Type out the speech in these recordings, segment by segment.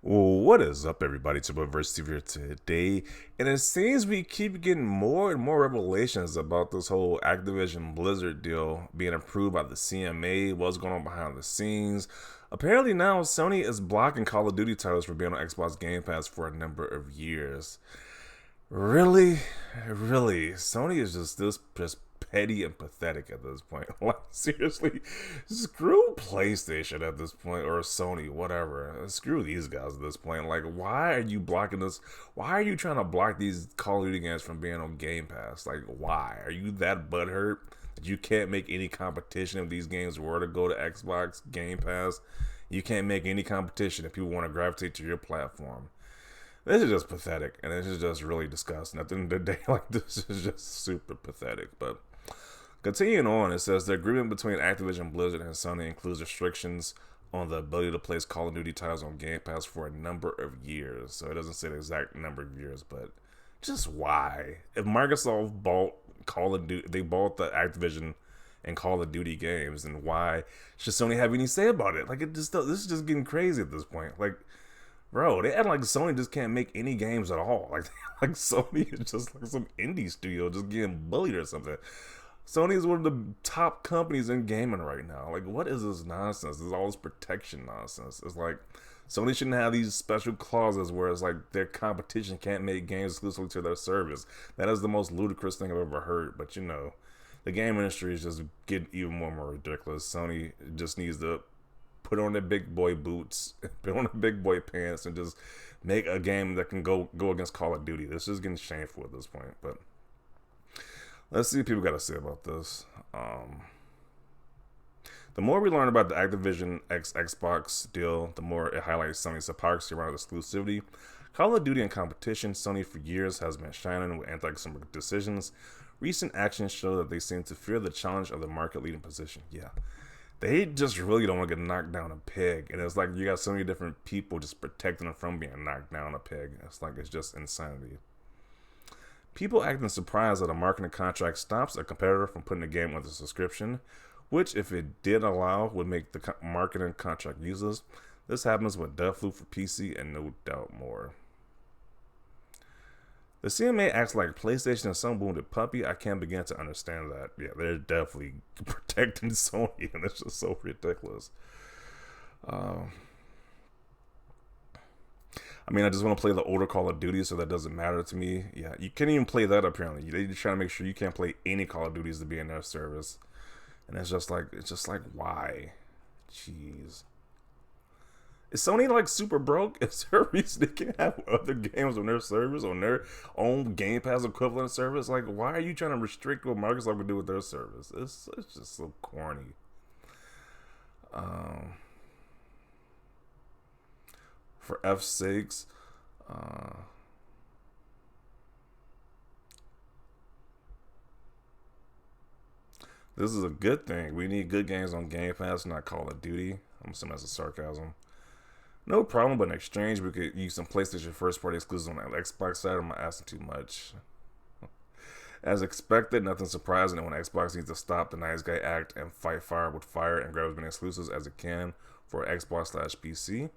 Well, what is up, everybody? It's your boy Steve here today, and it seems we keep getting more and more revelations about this whole Activision Blizzard deal being approved by the CMA. What's going on behind the scenes? Apparently, now Sony is blocking Call of Duty titles from being on Xbox Gamepass for a number of years. Really, really, Sony is just petty and pathetic at this point. Like seriously, screw PlayStation at this point or Sony, whatever. Screw these guys at this point. Like, why are you blocking this? Why are you trying to block these Call of Duty games from being on Game Pass? Like, why are you that butthurt that you can't make any competition if these games were to go to Xbox Game Pass? You can't make any competition if people want to gravitate to your platform. This is just pathetic, and this is just really disgusting. At the end of the day, like, this is just super pathetic. But continuing on, it says the agreement between Activision Blizzard and Sony includes restrictions on the ability to place Call of Duty titles on Game Pass for a number of years. So it doesn't say the exact number of years, but just why? If Microsoft bought Call of Duty, they bought the Activision and Call of Duty games, then why should Sony have any say about it? Like, this is just getting crazy at this point. Like, bro, they act like Sony just can't make any games at all. Like Sony is just like some indie studio just getting bullied or something. Sony is one of the top companies in gaming right now. Like, what is this nonsense? This is all this protection nonsense. It's like Sony shouldn't have these special clauses where it's like their competition can't make games exclusively to their service. That is the most ludicrous thing I've ever heard. But you know, the game industry is just getting even more and more ridiculous. Sony just needs to put on their big boy boots, put on their big boy pants, and just make a game that can go against Call of Duty. This is getting shameful at this point. But let's see what people got to say about this. The more we learn about the Activision X Xbox deal, the more it highlights Sony's hypocrisy around exclusivity. Call of Duty and competition, Sony for years has been shining with anti-consumer decisions. Recent actions show that they seem to fear the challenge of the market-leading position. Yeah, they just really don't want to get knocked down a peg. And it's like you got so many different people just protecting them from being knocked down a peg. It's like it's just insanity. People acting surprised that a marketing contract stops a competitor from putting a game with a subscription, which, if it did allow, would make the marketing contract useless. This happens with Deathloop for PC and no doubt more. The CMA acts like PlayStation is some wounded puppy. I can't begin to understand that. Yeah, they're definitely protecting Sony, and it's just so ridiculous. I mean, I just want to play the older Call of Duty, so that doesn't matter to me. Yeah, you can't even play that apparently. They're just trying to make sure you can't play any Call of Duties to be in their service, and it's just like why? Jeez. Is Sony like super broke? Is there a reason they can't have other games on their service, on their own Game Pass equivalent service? Like, why are you trying to restrict what Microsoft can do with their service? It's just so corny. Um, for F's sakes, this is a good thing. We need good games on Game Pass, not Call of Duty. I'm assuming that's a sarcasm. No problem, but in exchange, we could use some PlayStation first party exclusives on the Xbox side. I'm not asking too much. As expected, nothing surprising when Xbox needs to stop the Nice Guy Act and fight fire with fire and grab as many exclusives as it can for Xbox/PC.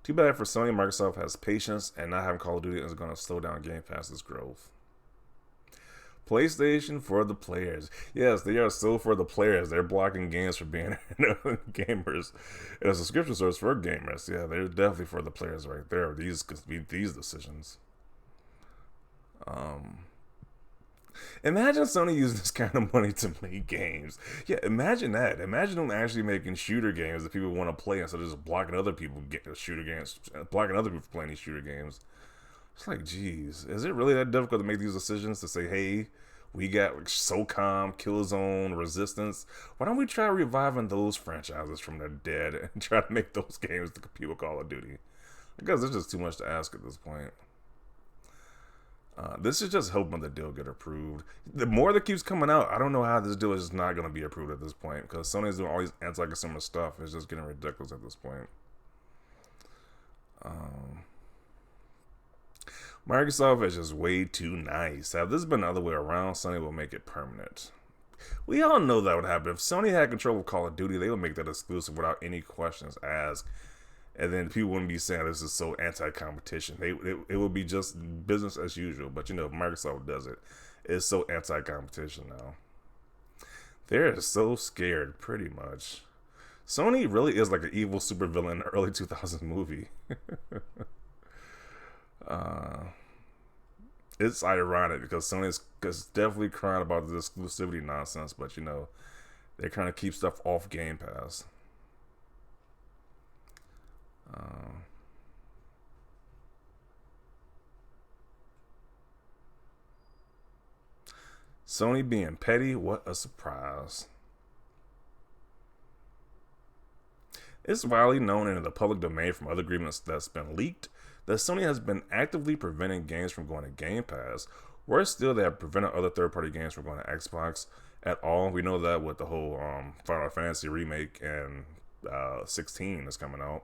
Too bad for Sony. Microsoft has patience, and not having Call of Duty is going to slow down Game Pass's growth. PlayStation for the players. Yes, they are so for the players. They're blocking games for being gamers. And a subscription service for gamers. Yeah, they're definitely for the players right there. These decisions. Imagine Sony using this kind of money to make games. Yeah, imagine that. Imagine them actually making shooter games that people want to play instead of just blocking other people get shooter games, blocking other people from playing these shooter games. It's like, geez, is it really that difficult to make these decisions to say, hey, we got like SOCOM, Killzone, Resistance. Why don't we try reviving those franchises from their dead and try to make those games to compete with Call of Duty? Because it's just too much to ask at this point. This is just hoping the deal get approved. The more that keeps coming out, I don't know how this deal is just not going to be approved at this point because Sony's doing all these anti-consumer stuff. It's just getting ridiculous at this point. Microsoft is just way too nice. Had this been the other way around, Sony will make it permanent. We all know that would happen. If Sony had control of Call of Duty, they would make that exclusive without any questions asked. And then people wouldn't be saying this is so anti-competition. It would be just business as usual. But you know, if Microsoft does it, it's so anti-competition now. They're so scared, pretty much. Sony really is like an evil supervillain in an early 2000s movie. uh, it's ironic because Sony's definitely crying about the exclusivity nonsense, but you know, they kind of keep stuff off Game Pass. Sony being petty, what a surprise. It's widely known in the public domain from other agreements that's been leaked that Sony has been actively preventing games from going to Game Pass. Worse still, they have prevented other third-party games from going to Xbox at all. We know that with the whole Final Fantasy remake and 16 is coming out.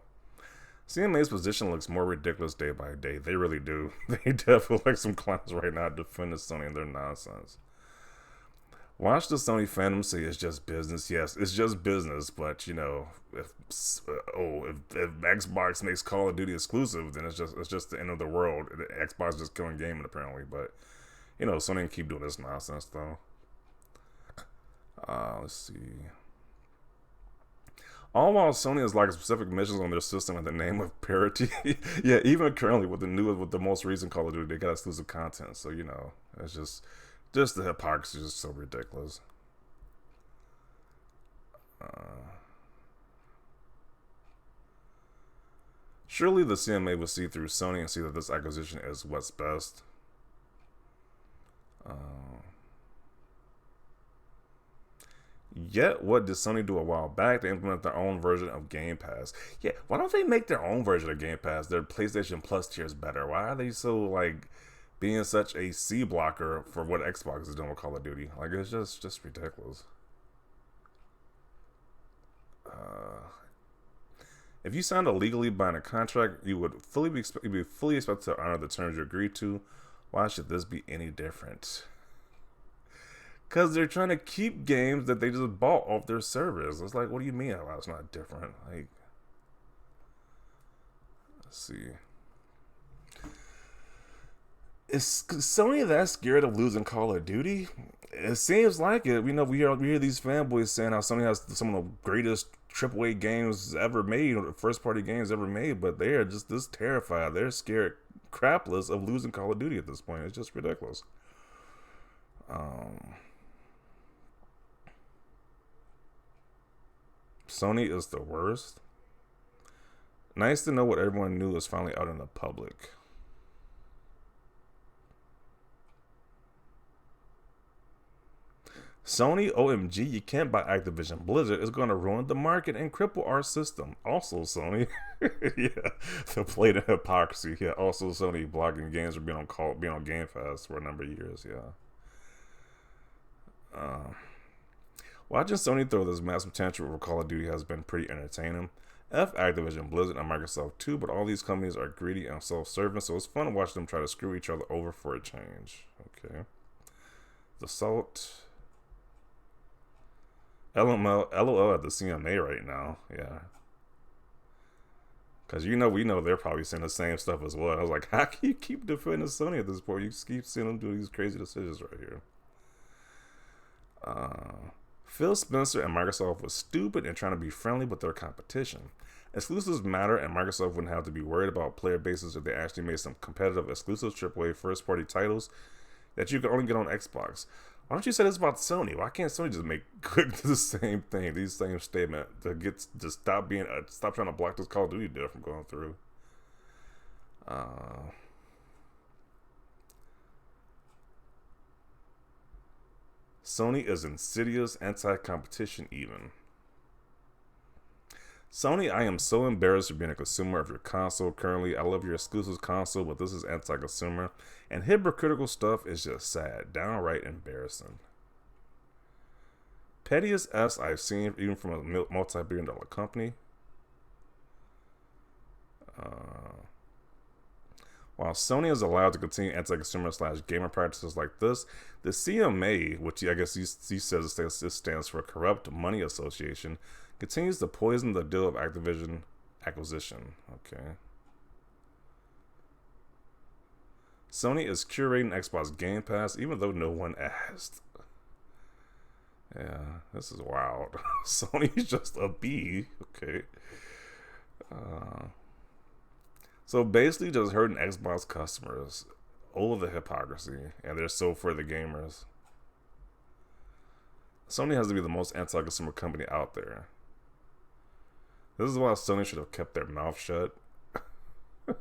CMA's position looks more ridiculous day by day. They really do. They definitely like some clowns right now defending Sony and their nonsense. Watch the Sony fandom say it's just business. Yes, it's just business, but you know, if Xbox makes Call of Duty exclusive, then it's just the end of the world. Xbox is just killing gaming apparently, but you know, Sony can keep doing this nonsense though. Let's see. All while Sony has like specific missions on their system in the name of parity. Yeah, even currently with the most recent Call of Duty, they got exclusive content. So you know, it's just the hypocrisy is just so ridiculous. Surely the CMA will see through Sony and see that this acquisition is what's best. Yet, what did Sony do a while back? They implement their own version of Game Pass. Yeah, why don't they make their own version of Game Pass? Their PlayStation Plus tier is better. Why are they so like being such a C blocker for what Xbox is doing with Call of Duty? Like it's just ridiculous. If you signed a legally binding contract, you would be fully expected to honor the terms you agreed to. Why should this be any different? Because they're trying to keep games that they just bought off their servers. It's like, what do you mean? Oh, it's not different. Like, let's see. Is Sony that scared of losing Call of Duty? It seems like it. We know we hear these fanboys saying how Sony has some of the greatest AAA games ever made, or first party games ever made, but they are just this terrified. They're scared crapless of losing Call of Duty at this point. It's just ridiculous. Sony is the worst. Nice to know what everyone knew is finally out in the public. Sony, OMG, you can't buy Activision Blizzard. It's going to ruin the market and cripple our system. Also, Sony, yeah, the blatant hypocrisy. Yeah, also Sony blocking games for being on Game Pass for a number of years. Yeah. Watching Sony throw this massive tantrum for Call of Duty has been pretty entertaining. F Activision Blizzard and Microsoft too, but all these companies are greedy and self-serving, so it's fun to watch them try to screw each other over for a change. Okay. The Salt. LOL at the CMA right now. Yeah. Because we know they're probably saying the same stuff as well. I was like, how can you keep defending Sony at this point? You keep seeing them do these crazy decisions right here. Phil Spencer and Microsoft was stupid and trying to be friendly with their competition. Exclusives matter, and Microsoft wouldn't have to be worried about player bases if they actually made some competitive exclusive AAA first-party titles that you can only get on Xbox. Why don't you say this about Sony? Why can't Sony just make the same thing, these same statement to stop trying to block this Call of Duty deal from going through? Sony is insidious anti-competition even. Sony, I am so embarrassed for being a consumer of your console currently. I love your exclusive console, but this is anti-consumer. And hypocritical stuff is just sad. Downright embarrassing. Pettiest S I've seen, even from a multi-billion-dollar company. While Sony is allowed to continue anti-consumer / gamer practices like this, the CMA, which I guess he says it stands for Corrupt Money Association, continues to poison the deal of Activision acquisition. Okay. Sony is curating Xbox Gamepass even though no one asked. Yeah, this is wild. Sony's just a bee. Okay. So basically just hurting Xbox customers. All of the hypocrisy. And they're so for the gamers. Sony has to be the most anti-consumer company out there. This is why Sony should have kept their mouth shut. They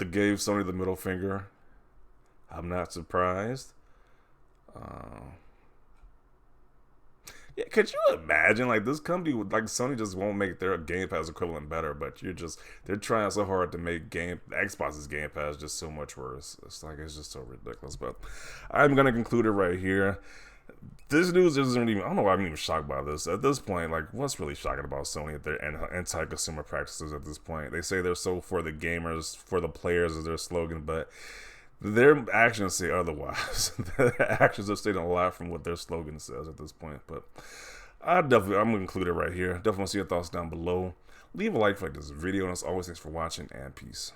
gave Sony the middle finger. I'm not surprised. Yeah, could you imagine like this company would like Sony just won't make their Game Pass equivalent better, but they're trying so hard to make Xbox's Game Pass just so much worse. It's just so ridiculous. But I'm gonna conclude it right here. This news isn't even, I don't know why I'm even shocked by this. At this point, like, what's really shocking about Sony at their anti-consumer practices at this point? They say they're so for the gamers, for the players is their slogan, but their actions say otherwise. Their actions are stating a lot from what their slogan says at this point. But I'm going to include it right here. Definitely want to see your thoughts down below. Leave a like for this video, and as always, thanks for watching, and peace.